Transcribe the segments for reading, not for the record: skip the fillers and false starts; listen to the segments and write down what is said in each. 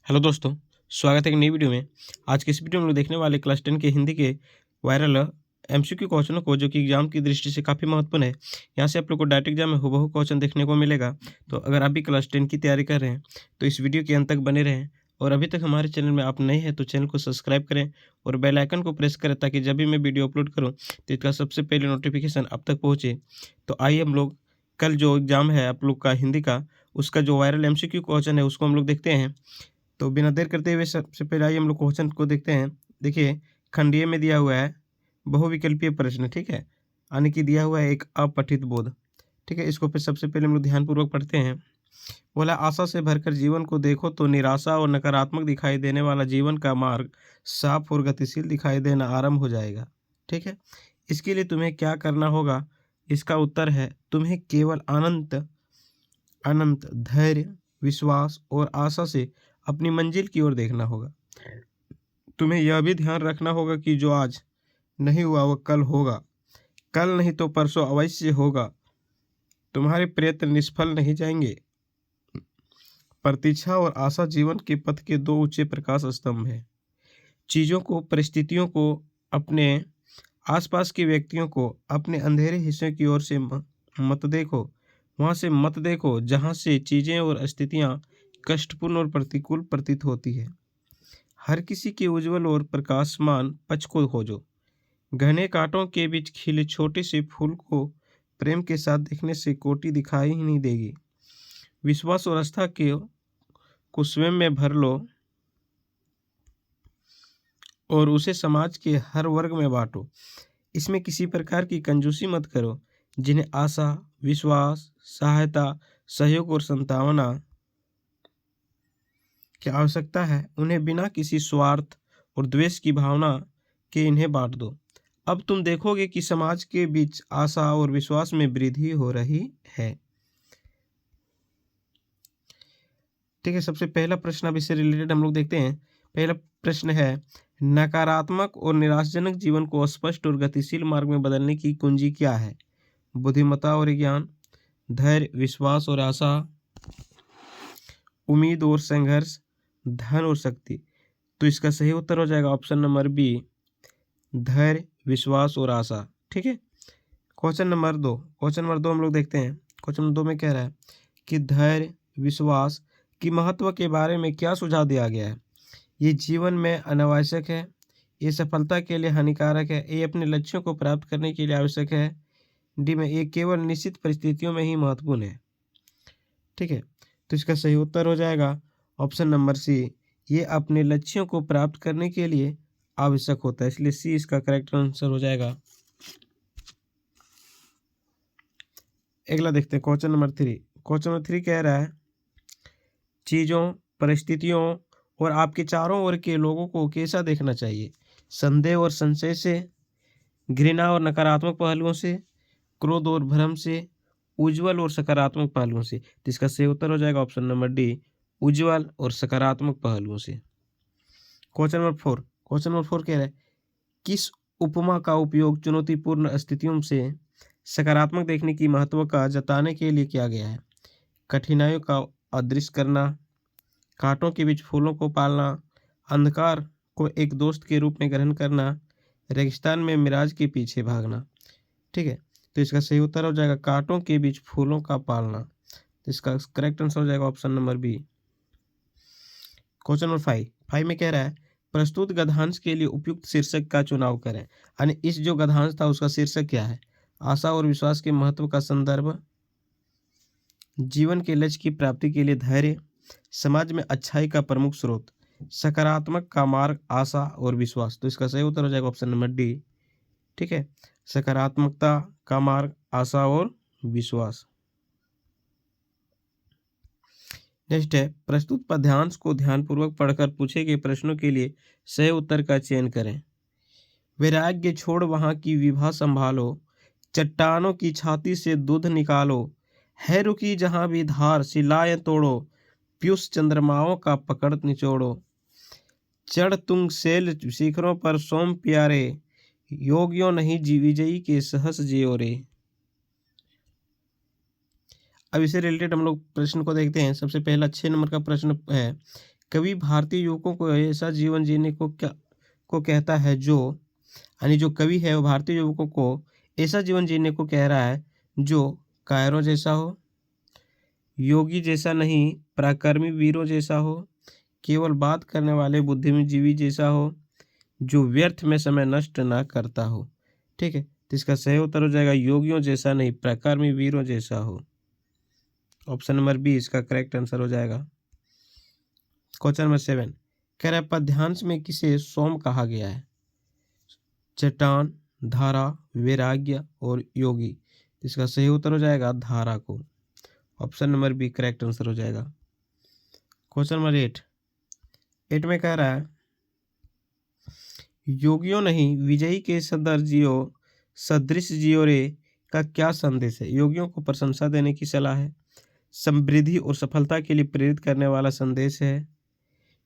Hello दोस्तों, स्वागत है एक नई वीडियो में। आज के इस वीडियो में हम लोग देखने वाले क्लास 10 के हिंदी के वायरल एमसीक्यू क्वेश्चनों को, जो कि एग्जाम की दृष्टि से काफ़ी महत्वपूर्ण है। यहाँ से आप लोग को डायरेक्ट एग्जाम में हूबहू क्वेश्चन देखने को मिलेगा। तो अगर आप भी क्लास 10 की तैयारी कर रहे हैं तो इस वीडियो के अंत तक बने रहें। और अभी तक हमारे चैनल में आप नए हैं तो चैनल को सब्सक्राइब करें और बेल आइकन को प्रेस करें, ताकि जब भी मैं वीडियो अपलोड करूँ तो इसका सबसे पहले नोटिफिकेशन आप तक पहुँचे। तो आइए हम लोग कल जो एग्ज़ाम है आप लोग का हिंदी का, उसका जो वायरल एमसीक्यू क्वेश्चन है उसको हम लोग देखते हैं। तो बिना देर करते हुए सबसे पहले आइए हम लोग क्वेश्चन को देखते हैं। देखिए, खंडीय में दिया हुआ है बहुविकल्पीय प्रश्न, ठीक है, यानी कि दिया हुआ है एक अपठित बोध, ठीक है। इसको फिर सबसे पहले हम लोग ध्यानपूर्वक पढ़ते हैं। बोला, आशा से भरकर जीवन को देखो तो निराशा और नकारात्मक दिखाई देने वाला जीवन का मार्ग साफ और गतिशील दिखाई देना आरंभ हो जाएगा, ठीक है। इसके लिए तुम्हें क्या करना होगा? इसका उत्तर है, तुम्हें केवल अनंत अनंत धैर्य, विश्वास और आशा से अपनी मंजिल की ओर देखना होगा। तुम्हें यह भी ध्यान रखना होगा कि जो आज नहीं हुआ वह कल होगा, कल नहीं तो परसों अवश्य होगा। तुम्हारे प्रयत्न निष्फल नहीं जाएंगे। प्रतीक्षा और आशा जीवन के पथ के दो ऊंचे प्रकाश स्तंभ हैं। चीज़ों को, परिस्थितियों को, अपने आसपास के व्यक्तियों को अपने अंधेरे हिस्से की ओर से मत देखो। वहाँ से मत देखो जहाँ से चीज़ें और स्थितियाँ कष्टपूर्ण और प्रतिकूल प्रतीत होती है। हर किसी के उज्जवल और प्रकाशमान पक्ष को खोजो। घने कांटों के बीच खिले छोटे से फूल को प्रेम के साथ देखने से कोटि दिखाई ही नहीं देगी। विश्वास और आस्था के को स्वयं में भर लो और उसे समाज के हर वर्ग में बांटो। इसमें किसी प्रकार की कंजूसी मत करो। जिन्हें आशा, विश्वास, सहायता, सहयोग और संतावना की आवश्यकता है, उन्हें बिना किसी स्वार्थ और द्वेष की भावना के इन्हें बांट दो। अब तुम देखोगे कि समाज के बीच आशा और विश्वास में वृद्धि हो रही है, ठीक है। सबसे पहला प्रश्न अब इससे रिलेटेड हम लोग देखते हैं। पहला प्रश्न है, नकारात्मक और निराशाजनक जीवन को स्पष्ट और गतिशील मार्ग में बदलने की कुंजी क्या है? बुद्धिमत्ता और ज्ञान, धैर्य, विश्वास और आशा, उम्मीद और संघर्ष, धन और शक्ति। तो इसका सही उत्तर हो जाएगा ऑप्शन नंबर बी, धैर्य, विश्वास और आशा, ठीक है। क्वेश्चन नंबर दो हम लोग देखते हैं। क्वेश्चन नंबर दो में कह रहा है कि धैर्य, विश्वास की महत्व के बारे में क्या सुझाव दिया गया है? ये जीवन में अनावश्यक है, ये सफलता के लिए हानिकारक है, ये अपने लक्ष्यों को प्राप्त करने के लिए आवश्यक है, डी में ये केवल निश्चित परिस्थितियों में ही महत्वपूर्ण है, ठीक है। तो इसका सही उत्तर हो जाएगा ऑप्शन नंबर सी, ये अपने लक्ष्यों को प्राप्त करने के लिए आवश्यक होता है, इसलिए सी इसका करेक्ट आंसर हो जाएगा। अगला देखते हैं question number three. Question number three कह रहा है, चीज़ों, परिस्थितियों और आपके चारों ओर के लोगों को कैसा देखना चाहिए? संदेह और संशय से, घृणा और नकारात्मक पहलुओं से, क्रोध और भ्रम से, उज्जवल और सकारात्मक पहलुओं से। तो इसका सही उत्तर हो जाएगा ऑप्शन नंबर डी, उज्जवल और सकारात्मक पहलुओं से। क्वेश्चन नंबर फोर कह रहा है, किस उपमा का उपयोग चुनौतीपूर्ण स्थितियों से सकारात्मक देखने की महत्व का जताने के लिए किया गया है? कठिनाइयों का अदृश्य करना, कांटों के बीच फूलों को पालना, अंधकार को एक दोस्त के रूप में ग्रहण करना, रेगिस्तान में मिराज के पीछे भागना, ठीक है। तो इसका सही उत्तर हो जाएगा कांटों के बीच फूलों का पालना। तो इसका करेक्ट आंसर हो जाएगा option number B. Question number five में कह रहा है, प्रस्तुत गद्यांश के लिए उपयुक्त शीर्षक का चुनाव करें। यानी इस जो गद्यांश था उसका शीर्षक क्या है? आशा और विश्वास के महत्व का संदर्भ, जीवन के लक्ष्य की प्राप्ति के लिए धैर्य, समाज में अच्छाई का प्रमुख स्रोत, सकारात्मक का मार्ग, आशा और विश्वास। तो इसका सही उत्तर हो जाएगा ऑप्शन नंबर डी, ठीक है, सकारात्मकता का मार्ग, आशा और विश्वास। नेक्स्ट है, प्रस्तुत पद्यांश को ध्यानपूर्वक पढ़कर पूछे गए प्रश्नों के लिए सही उत्तर का चयन करें। वैराग्य छोड़ वहां की विभा संभालो, चट्टानों की छाती से दूध निकालो, है रुकी जहां भी धार शिलाएं तोड़ो, पीयूष चंद्रमाओं का पकड़ निचोड़ो, चढ़ तुंग शैल शिखरों पर सोम प्यारे, योगियों नहीं विजयी के सहस जियो रे। अब इससे रिलेटेड हम लोग प्रश्न को देखते हैं। सबसे पहला 6 नंबर का प्रश्न है कवि भारतीय युवकों को ऐसा जीवन जीने को कहता है जो, यानी जो कवि है वो भारतीय युवकों को ऐसा जीवन जीने को कह रहा है जो कायरों जैसा हो, योगी जैसा नहीं, पराक्रमी वीरों जैसा हो, केवल बात करने वाले बुद्धिजीवी जैसा हो, जो व्यर्थ में समय नष्ट ना करता हो। ठीक है, तो इसका सही उत्तर हो जाएगा योगियों जैसा नहीं, पराक्रमी वीरों जैसा हो। ऑप्शन नंबर बी इसका करेक्ट आंसर हो जाएगा। क्वेश्चन नंबर 7 कह रहा है पद्यांश में किसे सोम कहा गया है? चट्टान, धारा, वैराग्य और योगी। इसका सही उत्तर हो जाएगा धारा को। Option number B correct answer हो जाएगा। क्वेश्चन नंबर 8 में कह रहा है योगियों नहीं विजयी के सदृश जियो रे का क्या संदेश है? योगियों को प्रशंसा देने की सलाह है, समृद्धि और सफलता के लिए प्रेरित करने वाला संदेश है,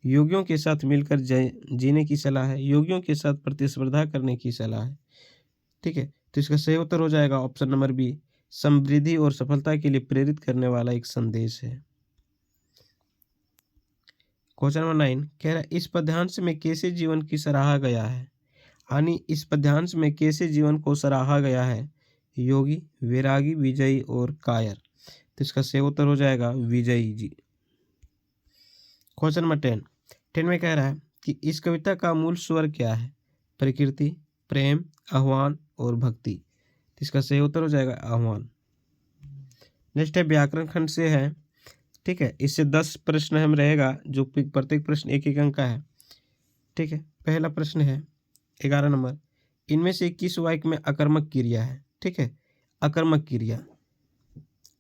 योगियों के साथ मिलकर जीने की सलाह है, योगियों के साथ प्रतिस्पर्धा करने की सलाह है। ठीक है, तो इसका सही उत्तर हो जाएगा ऑप्शन नंबर बी, समृद्धि और सफलता के लिए प्रेरित करने वाला एक संदेश है। क्वेश्चन नंबर 9 कह रहा है इस पद्यांश में कैसे जीवन की सराहा गया है? यानी इस पद्यांश में कैसे जीवन को सराहा गया है? योगी, वैरागी, विजयी और कायर। तो इसका सही उत्तर हो जाएगा विजयी जी। क्वेश्चन नंबर 10 में कह रहा है कि इस कविता का मूल स्वर क्या है? प्रकृति, प्रेम, आह्वान और भक्ति। तो इसका सही उत्तर हो जाएगा आह्वान। नेक्स्ट है व्याकरण खंड से है। ठीक है, इससे 10 प्रश्न हम रहेगा, जो प्रत्येक प्रश्न एक एक अंक का है। ठीक है, पहला प्रश्न है 11 नंबर, इनमें से किस वाक्य में अकर्मक क्रिया है? ठीक है, अकर्मक क्रिया,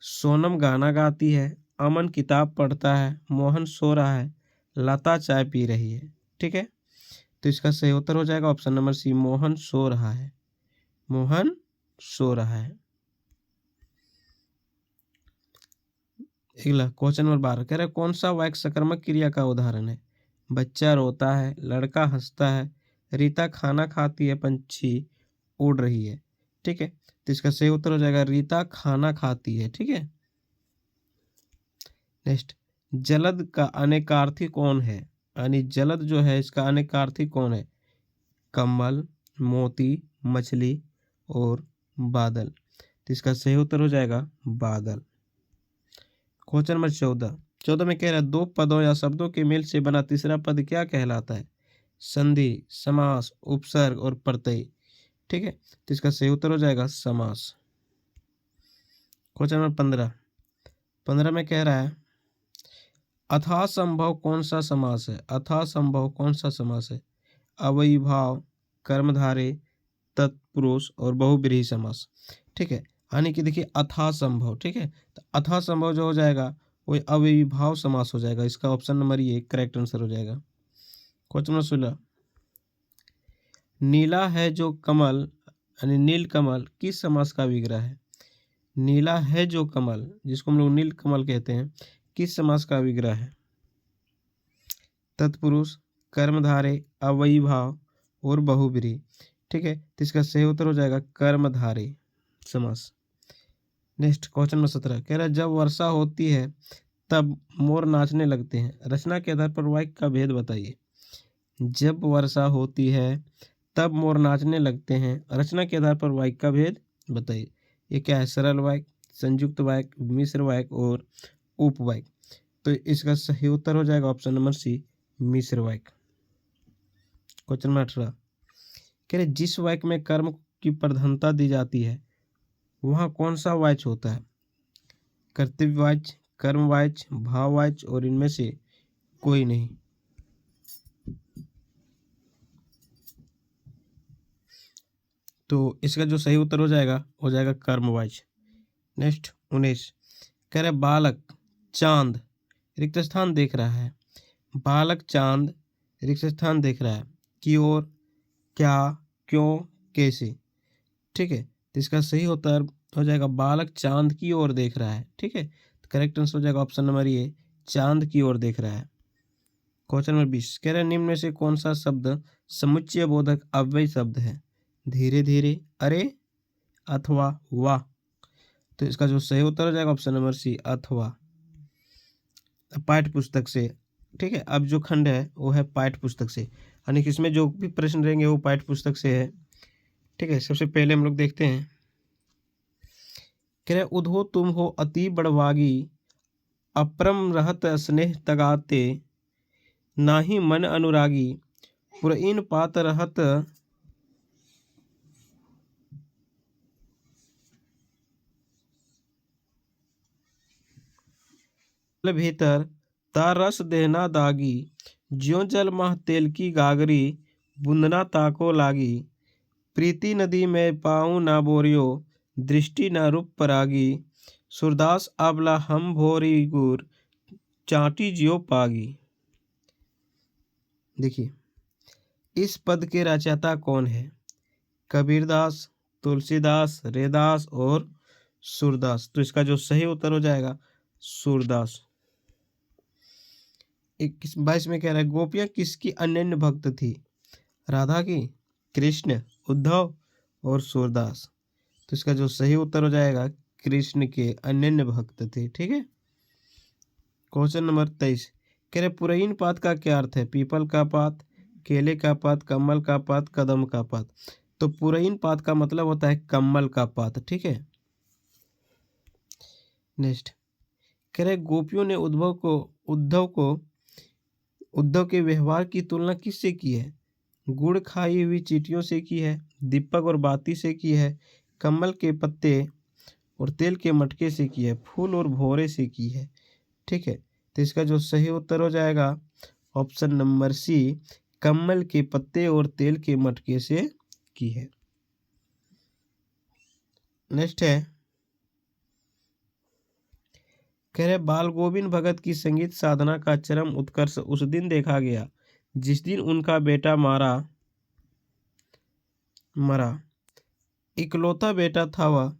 सोनम गाना गाती है, अमन किताब पढ़ता है, मोहन सो रहा है, लता चाय पी रही है। ठीक है, तो इसका सही उत्तर हो जाएगा ऑप्शन नंबर सी, मोहन सो रहा है। मोहन सो रहा है। अगला क्वेश्चन नंबर 12 कह रहा है कौन सा वाक्य सकर्मक क्रिया का उदाहरण है? बच्चा रोता है, लड़का हंसता है, रीता खाना खाती है, पंछी उड़ रही है। ठीक है, तो इसका सही उत्तर हो जाएगा रीता खाना खाती है। ठीक है, नेक्स्ट, जलद का अनेकार्थी कौन है? यानी जलद जो है इसका अनेकार्थी कौन है? कमल, मोती, मछली और बादल। तो इसका सही उत्तर हो जाएगा बादल। क्वेश्चन नंबर 14 में कह रहा है दो पदों या शब्दों के मेल से बना तीसरा पद क्या कहलाता है? संधि, समास, उपसर्ग और प्रत्यय। ठीक है, तो इसका सही उत्तर हो जाएगा समास। क्वेश्चन नंबर 15 में कह रहा है अथाह संभव कौन सा समास है? अथाह संभव कौन सा समास है? अव्ययीभाव, कर्मधारय, तत्पुरुष और बहुब्रीहि समास। ठीक है, यानी कि देखिए अथाह संभव। ठीक है, तो अथाह संभव जो हो जाएगा वो अव्ययीभाव समास हो जाएगा। इसका ऑप्शन नंबर ये करेक्ट आंसर हो जाएगा। क्वेश्चन नंबर 16, नीला है जो कमल, यानी नील कमल किस समास का विग्रह है? नीला है जो कमल, जिसको हम लोग नील कमल कहते हैं, किस समास का विग्रह है? तत्पुरुष, कर्मधारय, अव्ययीभाव और बहुब्रीहि। ठीक है, तो इसका सही उत्तर हो जाएगा कर्मधारय समास। नेक्स्ट क्वेश्चन नंबर 17 कह रहा है जब वर्षा होती है तब मोर नाचने लगते हैं, रचना के आधार पर वाक्य का भेद बताइए। जब वर्षा होती है तब मोर नाचने लगते हैं, रचना के आधार पर वाक्य का भेद बताइए। ये क्या है? सरल वाक्य, संयुक्त वाक्य, मिश्र वाक्य और उपवाक्य। तो इसका सही उत्तर हो जाएगा ऑप्शन नंबर सी, मिश्र वाक्य। क्वेश्चन नंबर 18 कह रहे जिस वाक्य में कर्म की प्रधानता दी जाती है वहाँ कौन सा वाच्य होता है? कर्तव्यवाच्य, कर्मवाच्य, भाववाच्य और इनमें से कोई नहीं। तो इसका जो सही उत्तर हो जाएगा कर्मवाच्य। नेक्स्ट 19 कह रहे बालक चांद रिक्त स्थान देख रहा है। बालक चांद रिक्त स्थान देख रहा है की ओर, क्या, क्यों, कैसे। ठीक है, तो इसका सही उत्तर हो जाएगा बालक चांद की ओर देख रहा है। ठीक है, तो करेक्ट आंसर हो जाएगा ऑप्शन नंबर ए, चांद की ओर देख रहा है। क्वेश्चन नंबर 20 कह रहे हैं निम्न में से कौन सा शब्द समुच्चय बोधक अव्यय शब्द है? धीरे धीरे, अरे, अथवा, वाह। तो इसका जो सही उत्तर हो जाएगा ऑप्शन नंबर सी, अथवा। पाठ्य पुस्तक से ठीक है। अब जो खंड है वो है पाठ्य पुस्तक से, यानी कि इसमें जो भी प्रश्न रहेंगे वो पाठ्य पुस्तक से है। ठीक है। सबसे पहले हम लोग देखते हैं, कह रहे उधो तुम हो अति बड़वागी, अपरम रहत स्नेह तगाते, नाही मन अनुरागी, पुरइन पात रहत भीतर, तारस देना दागी, ज्यों जल मह तेल की गागरी, बुंदना ताको लागी, प्रीति नदी में पाऊँ ना बोरियो, दृष्टि न रूप परागी, सूरदास आबला हम भोरी गुर, चाटी जियो पागी। देखिए, इस पद के रचयिता कौन है? कबीरदास, तुलसीदास, रैदास और सूरदास। तो इसका जो सही उत्तर हो जाएगा सूरदास। 22 में कह रहा है, गोपियां किसकी अनन्य भक्त थी? राधा की, कृष्ण, उद्धव और सूरदास। तो इसका जो सही उत्तर हो जाएगा कृष्ण के अनन्य भक्त थे। ठीक है। क्वेश्चन नंबर 23, कह रहे पुरैन पात का क्या अर्थ है? पीपल का पात, केले का पात, कमल का पात, कदम का पात। तो पुरैन पात का मतलब होता है कमल का पात। ठीक है। नेक्स्ट, कह रहे गोपियों ने उद्धव के व्यवहार की तुलना किससे की है? गुड़ खाई हुई चींटियों से की है, दीपक और बाती से की है, कमल के पत्ते और तेल के मटके से की है, फूल और भौरे से की है। ठीक है। तो इसका जो सही उत्तर हो जाएगा ऑप्शन नंबर सी, कमल के पत्ते और तेल के मटके से की है। नेक्स्ट है, कह रहे बाल गोविंद भगत की संगीत साधना का चरम उत्कर्ष उस दिन देखा गया जिस दिन उनका बेटा मरा। इकलौता बेटा था वह,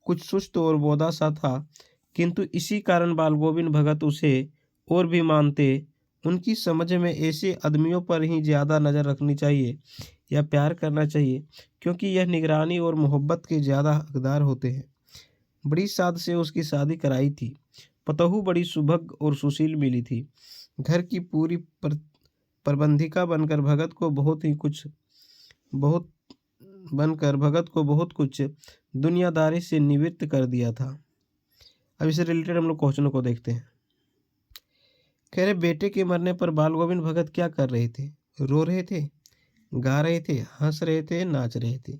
कुछ सुस्त और बोधा सा था, किंतु इसी कारण बाल गोविंद भगत उसे और भी मानते। उनकी समझ में ऐसे आदमियों पर ही ज़्यादा नज़र रखनी चाहिए या प्यार करना चाहिए, क्योंकि यह निगरानी और मोहब्बत के ज़्यादा हकदार होते हैं। बड़ी साध से उसकी शादी कराई थी। पतहू बड़ी सुभग और सुशील मिली थी। घर की पूरी प्रबंधिका बनकर भगत को बहुत कुछ दुनियादारी से निवृत्त कर दिया था। अब इससे रिलेटेड हम लोग क्वेश्चनों को देखते हैं। कह रहे बेटे के मरने पर बाल गोविंद भगत क्या कर रहे थे? रो रहे थे, गा रहे थे, हंस रहे थे, नाच रहे थे।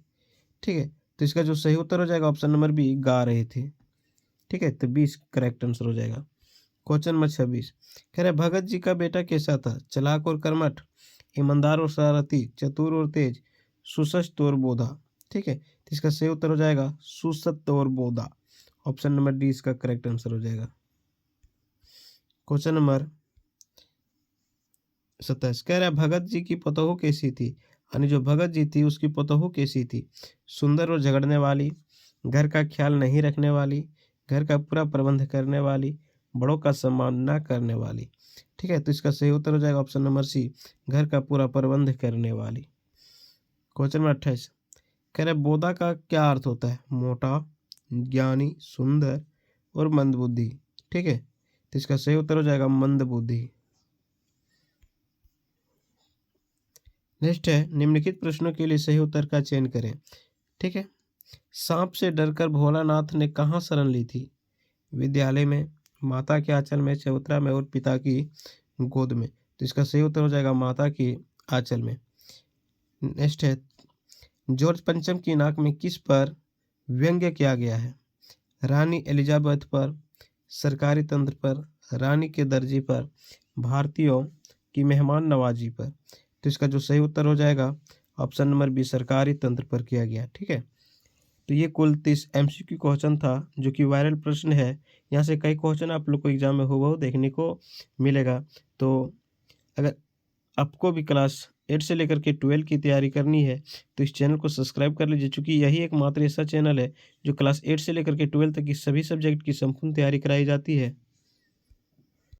ठीक है। तो इसका जो सही उत्तर हो जाएगा ऑप्शन नंबर बी, गा रहे थे। ठीक है। तो 20 करेक्ट आंसर हो जाएगा। क्वेश्चन नंबर 26, कह रहे भगत जी का बेटा कैसा था? चालाक और कर्मठ, ईमानदार और शरारती, चतुर और तेज, सुस्त और बोधा। ठीक है। तो इसका सही उत्तर हो जाएगा सुस्त और बोधा। ऑप्शन नंबर डी इसका करेक्ट आंसर हो जाएगा। क्वेश्चन नंबर 27, कह रहा है भगत जी की पतोहू कैसी थी? यानी जो भगत जी थी उसकी पतोहू कैसी थी? सुंदर और झगड़ने वाली, घर का ख्याल नहीं रखने वाली, घर का पूरा प्रबंध करने वाली, बड़ों का सम्मान न करने वाली। ठीक है। तो इसका सही उत्तर हो जाएगा ऑप्शन नंबर सी, घर का पूरा प्रबंध करने वाली। क्वेश्चन नंबर 28, कह रहे बोधा का क्या अर्थ होता है? मोटा, ज्ञानी, सुंदर और मंदबुद्धि। ठीक है। तो इसका सही उत्तर हो जाएगा मंदबुद्धि। नेक्स्ट है, निम्नलिखित प्रश्नों के लिए सही उत्तर का चयन करें। ठीक है। सांप से डरकर भोलानाथ ने कहाँ शरण ली थी? विद्यालय में, माता के आंचल में, चबूतरा में और पिता की गोद में। तो इसका सही उत्तर हो जाएगा माता की आंचल में। नेक्स्ट है, जॉर्ज पंचम की नाक में किस पर व्यंग्य किया गया है? रानी एलिजाबेथ पर, सरकारी तंत्र पर, रानी के दर्जी पर, भारतीयों की मेहमान नवाजी पर। तो इसका जो सही उत्तर हो जाएगा ऑप्शन नंबर बी, सरकारी तंत्र पर किया गया। ठीक है। तो ये कुल 30 MCQ क्वेश्चन था जो कि वायरल प्रश्न है। यहाँ से कई क्वेश्चन आप लोग को एग्जाम में हूबहू देखने को मिलेगा। तो अगर आपको भी क्लास 8 से लेकर के 12 की तैयारी करनी है तो इस चैनल को सब्सक्राइब कर लीजिए, चूँकि यही एकमात्र ऐसा चैनल है जो क्लास 8 से लेकर के 12 तक की सभी सब्जेक्ट की संपूर्ण तैयारी कराई जाती है।